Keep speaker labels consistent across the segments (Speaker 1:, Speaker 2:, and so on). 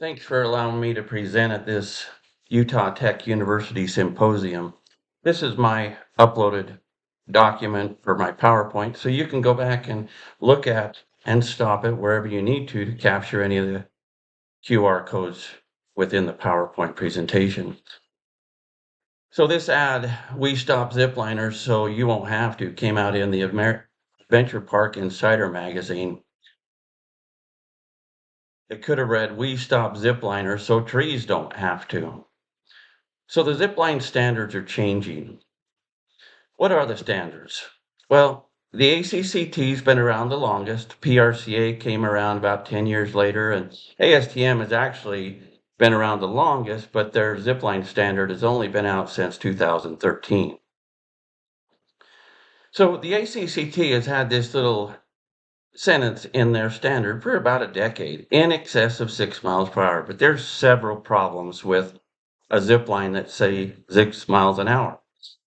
Speaker 1: Thanks for allowing me to present at this Utah Tech University Symposium. This is my uploaded document for my PowerPoint, so you can go back and look at and stop it wherever you need to capture any of the QR codes within the PowerPoint presentation. So this ad, "We Stop Zipliners So You Won't Have to," came out in the Adventure Park Insider magazine. It could have read, "We Stop Zipliners So Trees Don't Have to." So the Zipline standards are changing. What are the standards? Well, the ACCT's been around the longest. PRCA came around about 10 years later, and ASTM has actually been around the longest, but their Zipline standard has only been out since 2013. So the ACCT has had this little sentence in their standard for about a decade, in excess of 6 miles per hour. But there's several problems with a zipline that say 6 miles an hour.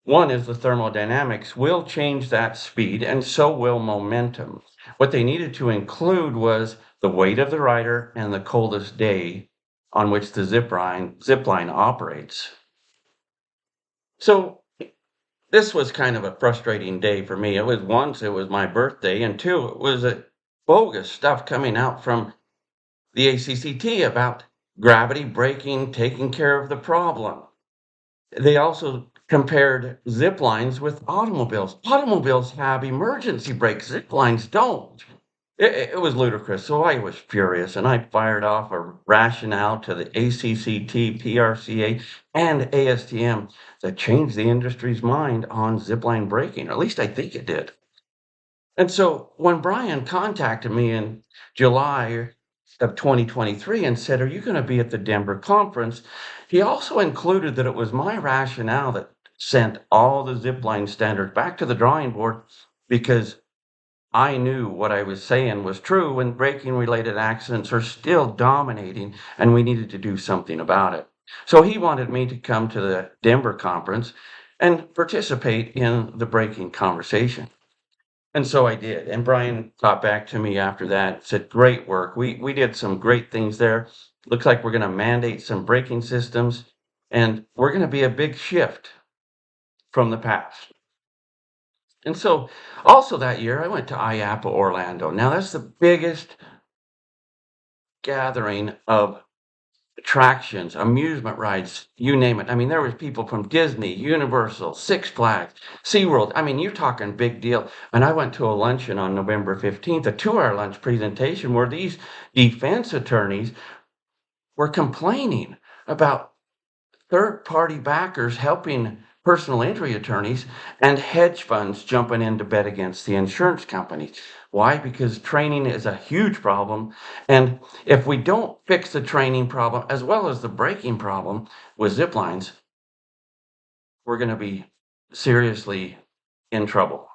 Speaker 1: One is the thermodynamics will change that speed, and so will momentum. What they needed to include was the weight of the rider and the coldest day on which the zipline operates. So this was kind of a frustrating day for me. It was my birthday, and two, it was a bogus stuff coming out from the ACCT about gravity braking taking care of the problem. They also compared zip lines with automobiles. Automobiles have emergency brakes, zip lines don't. It was ludicrous. So I was furious and I fired off a rationale to the ACCT, PRCA, and ASTM that changed the industry's mind on zipline braking, or at least I think it did. And so when Brian contacted me in July of 2023 and said, "Are you going to be at the Denver conference?" He also included that it was my rationale that sent all the zipline standards back to the drawing board because I knew what I was saying was true and braking related accidents are still dominating and we needed to do something about it. So he wanted me to come to the Denver conference and participate in the braking conversation. And so I did. And Brian got back to me after that, said, "Great work. We did some great things there. Looks like we're going to mandate some braking systems, and we're going to be a big shift from the past." And so also that year, I went to IAPA Orlando. Now, that's the biggest gathering of attractions, amusement rides, you name it. I mean, there was people from Disney, Universal, Six Flags, SeaWorld. I mean, you're talking big deal. And I went to a luncheon on November 15th, a 2-hour lunch presentation where these defense attorneys were complaining about third-party backers helping personal injury attorneys and hedge funds jumping in to bet against the insurance companies. Why? Because training is a huge problem. And if we don't fix the training problem as well as the braking problem with zip lines, we're going to be seriously in trouble.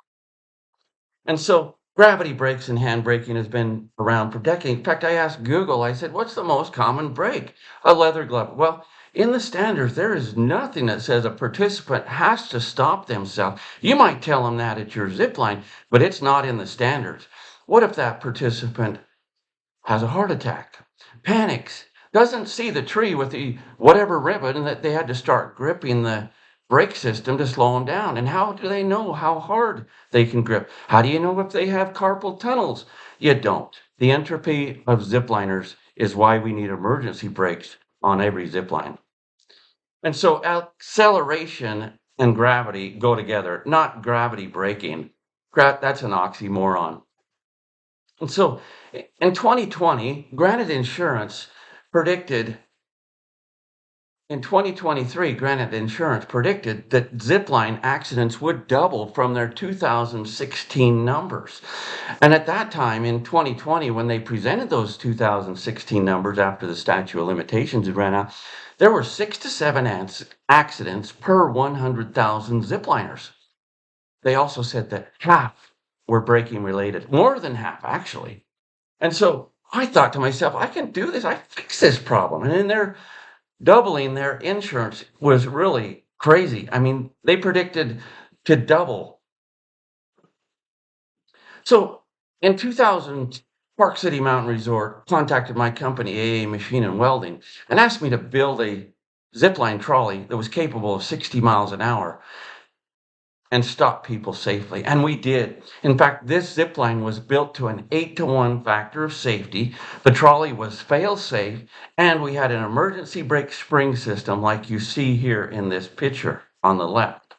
Speaker 1: And so gravity brakes and hand braking has been around for decades. In fact, I asked Google, I said, "What's the most common brake?" "A leather glove." Well, in the standards, there is nothing that says a participant has to stop themselves. You might tell them that at your zip line, but it's not in the standards. What if that participant has a heart attack, panics, doesn't see the tree with the whatever ribbon, and that they had to start gripping the brake system to slow them down? And how do they know how hard they can grip? How do you know if they have carpal tunnels? You don't. The entropy of zipliners is why we need emergency brakes on every zipline. And so acceleration and gravity go together, not gravity braking. That's an oxymoron. And so in 2020, Granite Insurance predicted, in 2023, Granite Insurance predicted that zipline accidents would double from their 2016 numbers. And at that time in 2020, when they presented those 2016 numbers after the statute of limitations had ran out, there were 6 to 7 accidents per 100,000 zipliners. They also said that half were braking related, more than half actually. And so I thought to myself, I can do this. I fix this problem. And then they're doubling their insurance was really crazy. I mean, they predicted to double. So in 2010, Park City Mountain Resort contacted my company, AA Machine and Welding, and asked me to build a zipline trolley that was capable of 60 miles an hour and stop people safely. And we did. In fact, this zipline was built to an 8-to-1 factor of safety. The trolley was fail safe, and we had an emergency brake spring system like you see here in this picture on the left.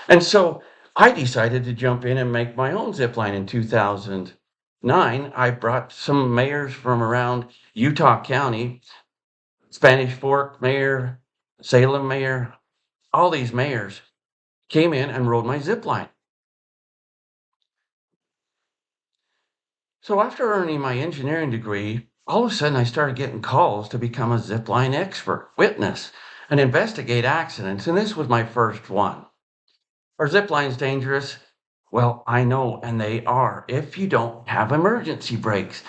Speaker 1: And so I decided to jump in and make my own zipline in 2009. I brought some mayors from around Utah County, Spanish Fork mayor, Salem mayor, all these mayors came in and rode my zipline. So after earning my engineering degree, all of a sudden I started getting calls to become a zipline expert, witness, and investigate accidents. And this was my first one. Are zip lines dangerous? Well, I know, and they are if you don't have emergency brakes.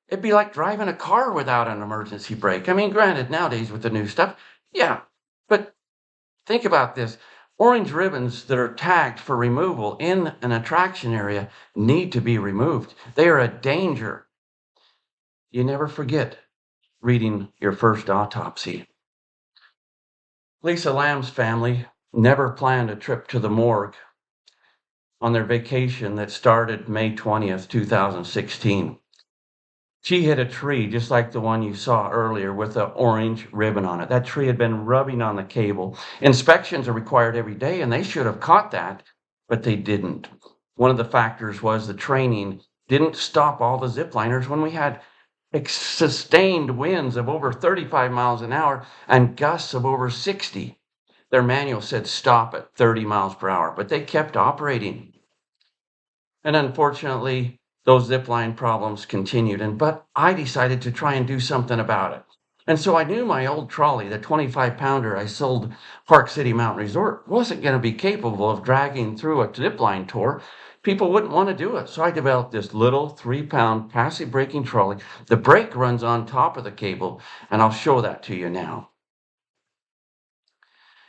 Speaker 1: It'd be like driving a car without an emergency brake. I mean, granted, nowadays with the new stuff, yeah, but think about this. Orange ribbons that are tagged for removal in an attraction area need to be removed. They are a danger. You never forget reading your first autopsy. Lisa Lamb's family never planned a trip to the morgue on their vacation that started May 20th, 2016. She hit a tree just like the one you saw earlier with an orange ribbon on it. That tree had been rubbing on the cable. Inspections are required every day, and they should have caught that, but they didn't. One of the factors was the training didn't stop all the zipliners when we had sustained winds of over 35 miles an hour and gusts of over 60. Their manual said stop at 30 miles per hour, but they kept operating. And unfortunately, those zipline problems continued. But I decided to try and do something about it. And so I knew my old trolley, the 25-pounder I sold Park City Mountain Resort, wasn't going to be capable of dragging through a zipline tour. People wouldn't want to do it. So I developed this little 3-pound passive braking trolley. The brake runs on top of the cable, and I'll show that to you now.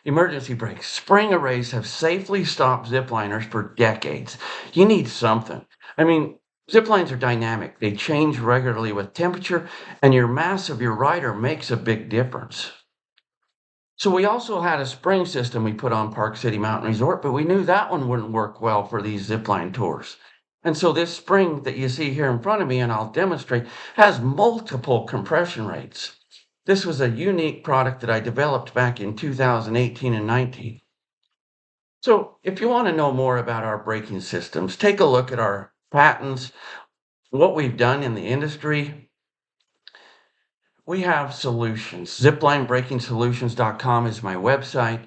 Speaker 1: Emergency brakes. Spring arrays have safely stopped zipliners for decades. You need something. I mean, ziplines are dynamic. They change regularly with temperature, and your mass of your rider makes a big difference. So we also had a spring system we put on Park City Mountain Resort, but we knew that one wouldn't work well for these zipline tours. And so this spring that you see here in front of me, and I'll demonstrate, has multiple compression rates. This was a unique product that I developed back in 2018 and 19. So if you want to know more about our braking systems, take a look at our patents, what we've done in the industry. We have solutions. ZiplineBrakingSolutions.com is my website.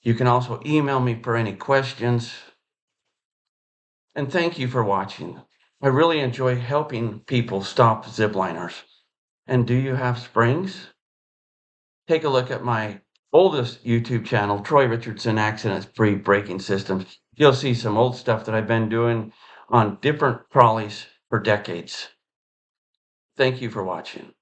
Speaker 1: You can also email me for any questions. And thank you for watching. I really enjoy helping people stop zipliners. And do you have springs? Take a look at my oldest YouTube channel, Troy Richardson Accident-Free Braking Systems. You'll see some old stuff that I've been doing on different trolleys for decades. Thank you for watching.